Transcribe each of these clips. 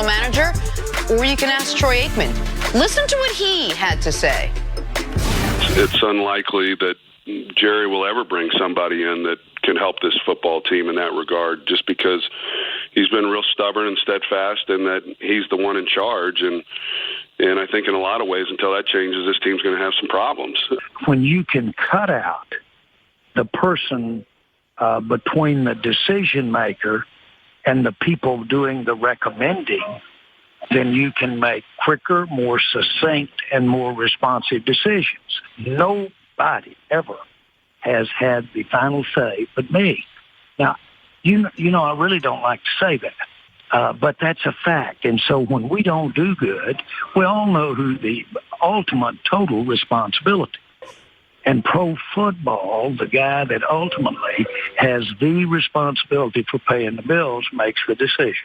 manager, or you can ask Troy Aikman. Listen to what he had to say. It's unlikely that Jerry will ever bring somebody in that can help this football team in that regard, just because he's been real stubborn and steadfast and that he's the one in charge. And I think in a lot of ways, until that changes, this team's going to have some problems. When you can cut out the person between the decision maker and the people doing the recommending, then you can make quicker, more succinct, and more responsive decisions. Nobody ever has had the final say but me. Now, you know, I really don't like to say that, but that's a fact. And so when we don't do good, we all know who the ultimate total responsibility. And pro football, the guy that ultimately has the responsibility for paying the bills, makes the decision.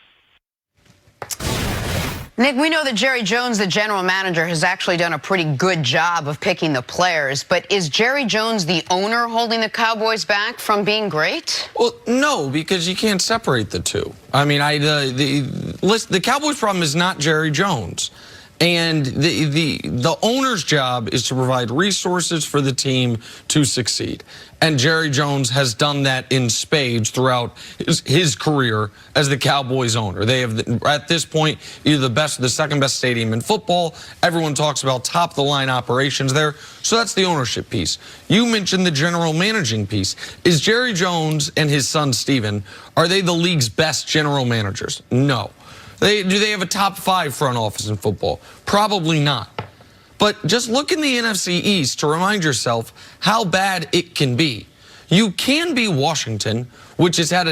Nick, we know that Jerry Jones, the general manager, has actually done a pretty good job of picking the players. But is Jerry Jones, the owner, holding the Cowboys back from being great? Well, no, because you can't separate the two. I mean, the Cowboys' problem is not Jerry Jones. And the owner's job is to provide resources for the team to succeed. And Jerry Jones has done that in spades throughout his career as the Cowboys owner. They have, at this point, either the second best stadium in football. Everyone talks about top-of-the-line operations there. So that's the ownership piece. You mentioned the general managing piece. Is Jerry Jones and his son, Steven, are they the league's best general managers? No. Do they have a top 5 front office in football? Probably not. But just look in the NFC East to remind yourself how bad it can be. You can be Washington, which has had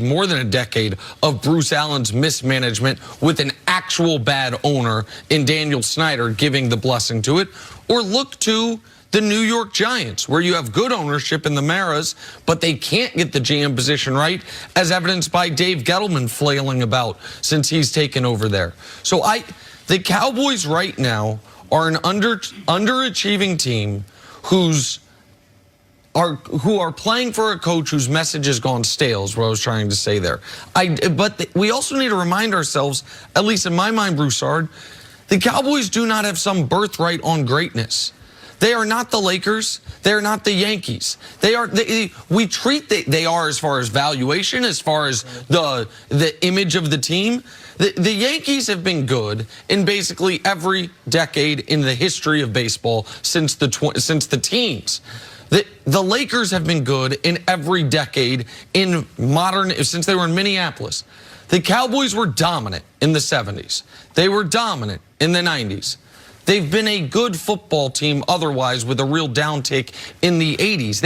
more than a decade of Bruce Allen's mismanagement with an actual bad owner in Daniel Snyder giving the blessing to it. Or look to the New York Giants, where you have good ownership in the Maras, but they can't get the GM position right, as evidenced by Dave Gettleman flailing about since he's taken over there. So the Cowboys right now are an underachieving team who are playing for a coach whose message has gone stale, is what I was trying to say there. But we also need to remind ourselves, at least in my mind, Broussard, the Cowboys do not have some birthright on greatness. They are not the Lakers. They are not the Yankees. They are as far as valuation, as far as the image of the team. The Yankees have been good in basically every decade in the history of baseball since the teens. The Lakers have been good in every decade since they were in Minneapolis. The Cowboys were dominant in the 70s. They were dominant in the 90s. They've been a good football team otherwise, with a real downtick in the 80s.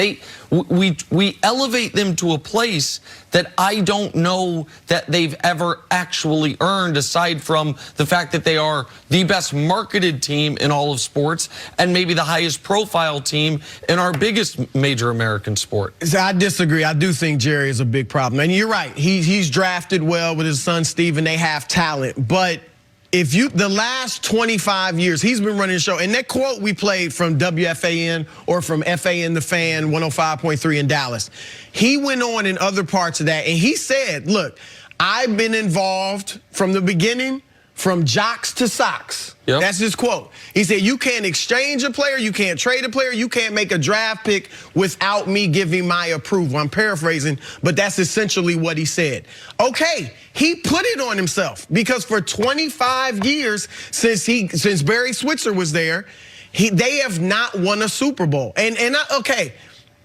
We elevate them to a place that I don't know that they've ever actually earned, aside from the fact that they are the best marketed team in all of sports and maybe the highest profile team in our biggest major American sport. I disagree. I do think Jerry is a big problem. And you're right. He's drafted well with his son, Steven. They have talent. But the last 25 years, he's been running the show. And that quote we played from WFAN or from FAN The Fan 105.3 in Dallas, he went on in other parts of that. And he said, look, I've been involved from the beginning, from jocks to socks. Yep. That's his quote. He said, you can't exchange a player, you can't trade a player, you can't make a draft pick without me giving my approval. I'm paraphrasing, but that's essentially what he said. Okay, he put it on himself, because for 25 years since Barry Switzer was there, they have not won a Super Bowl. Okay,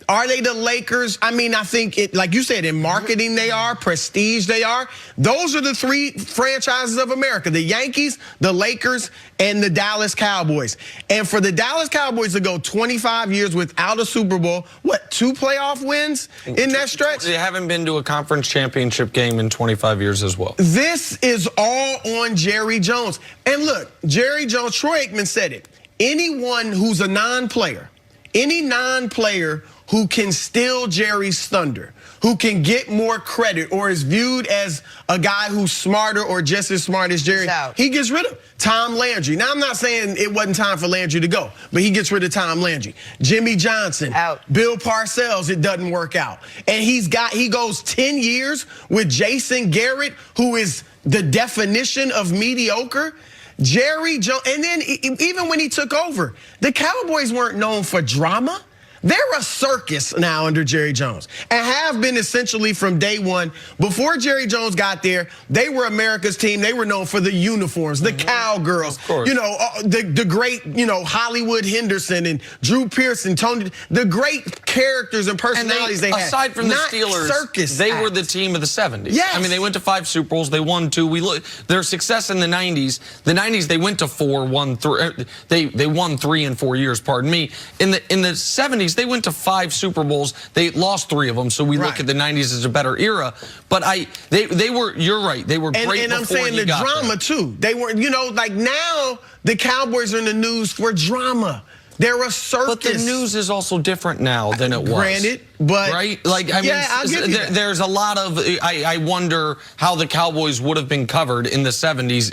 are they the Lakers? I mean, I think like you said, in marketing they are, prestige they are. Those are the 3 franchises of America: the Yankees, the Lakers, and the Dallas Cowboys. And for the Dallas Cowboys to go 25 years without a Super Bowl, what, 2 playoff wins in that stretch? They haven't been to a conference championship game in 25 years as well. This is all on Jerry Jones. And look, Jerry Jones, Troy Aikman said it. Anyone who's a non-player, any non-player who can steal Jerry's thunder, who can get more credit or is viewed as a guy who's smarter or just as smart as Jerry, he gets rid of Tom Landry. Now, I'm not saying it wasn't time for Landry to go, but he gets rid of Tom Landry. Jimmy Johnson, out. Bill Parcells, it doesn't work out. And he goes 10 years with Jason Garrett, who is the definition of mediocre. Jerry Jones, and then even when he took over, the Cowboys weren't known for drama. They're a circus now under Jerry Jones and have been essentially from day one. Before Jerry Jones got there, they were America's team. They were known for the uniforms, the cowgirls, you know, the great, you know, Hollywood Henderson and Drew Pearson, Tony, the great characters and personalities they had. Aside from the Steelers, they were the team of the 70s. Yes. I mean, they went to 5 Super Bowls. They won 2. Their success in the 90s, they went to 4, won 3. They won 3 in 4 years, pardon me. In the 70s, they went to 5 Super Bowls. They lost 3 of them, so we look at the 90s as a better era. But they were, you're right, they were great. And I'm saying the drama too. They were, you know, like now the Cowboys are in the news for drama. They're a circus. But the news is also different now than it was. Granted, but right? Like, I mean, there's a lot of. I wonder how the Cowboys would have been covered in the 70s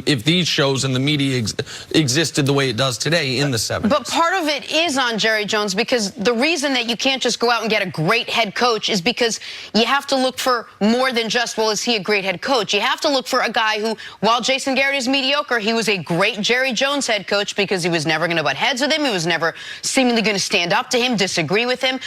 if these shows and the media existed the way it does today in the 70s. But part of it is on Jerry Jones, because the reason that you can't just go out and get a great head coach is because you have to look for more than just, well, is he a great head coach? You have to look for a guy who, while Jason Garrett is mediocre, he was a great Jerry Jones head coach because he was never going to butt heads with him. He was never seemingly going to stand up to him, disagree with him.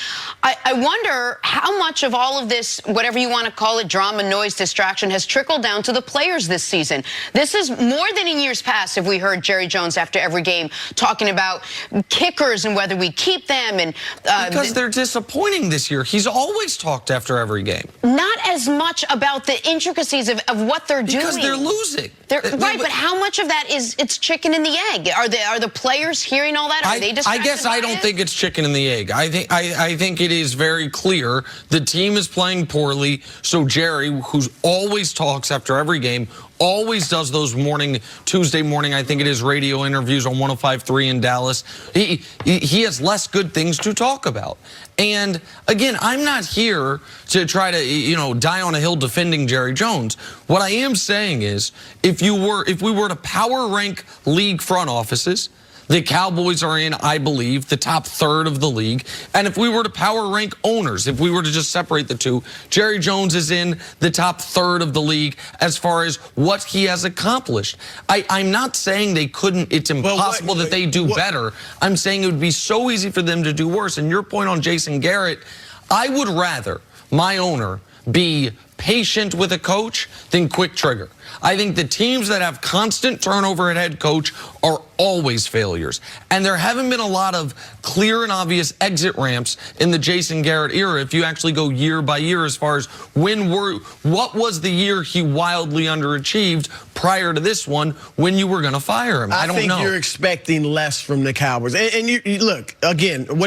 I wonder how much of all of this, whatever you want to call it, drama, noise, distraction, has trickled down to the players this season. This is more than in years past have we heard Jerry Jones after every game talking about kickers and whether we keep them. And because they're disappointing this year. He's always talked after every game. Not as much about the intricacies of what they're doing. Because they're losing. Right, but how much of that is it's chicken and the egg? Are the players hearing all that? Are they distracted? I guess I don't think it's chicken and the egg. I think it is very clear the team is playing poorly. So Jerry, who always talks after every game, always does those Tuesday morning, I think it is, radio interviews on 105.3 in Dallas. He has less good things to talk about. And again, I'm not here to try to, you know, die on a hill defending Jerry Jones. What I am saying is, if we were to power rank league front offices, the Cowboys are in, I believe, the top 1/3 of the league. And if we were to power rank owners, if we were to just separate the two, Jerry Jones is in the top 1/3 of the league as far as what he has accomplished. I'm not saying they couldn't, it's impossible that they do better. I'm saying it would be so easy for them to do worse. And your point on Jason Garrett, I would rather my owner be patient with a coach than quick trigger. I think the teams that have constant turnover at head coach are always failures. And there haven't been a lot of clear and obvious exit ramps in the Jason Garrett era if you actually go year by year as far as what was the year he wildly underachieved prior to this one when you were going to fire him. I don't know. I think you're expecting less from the Cowboys. And you look, again, what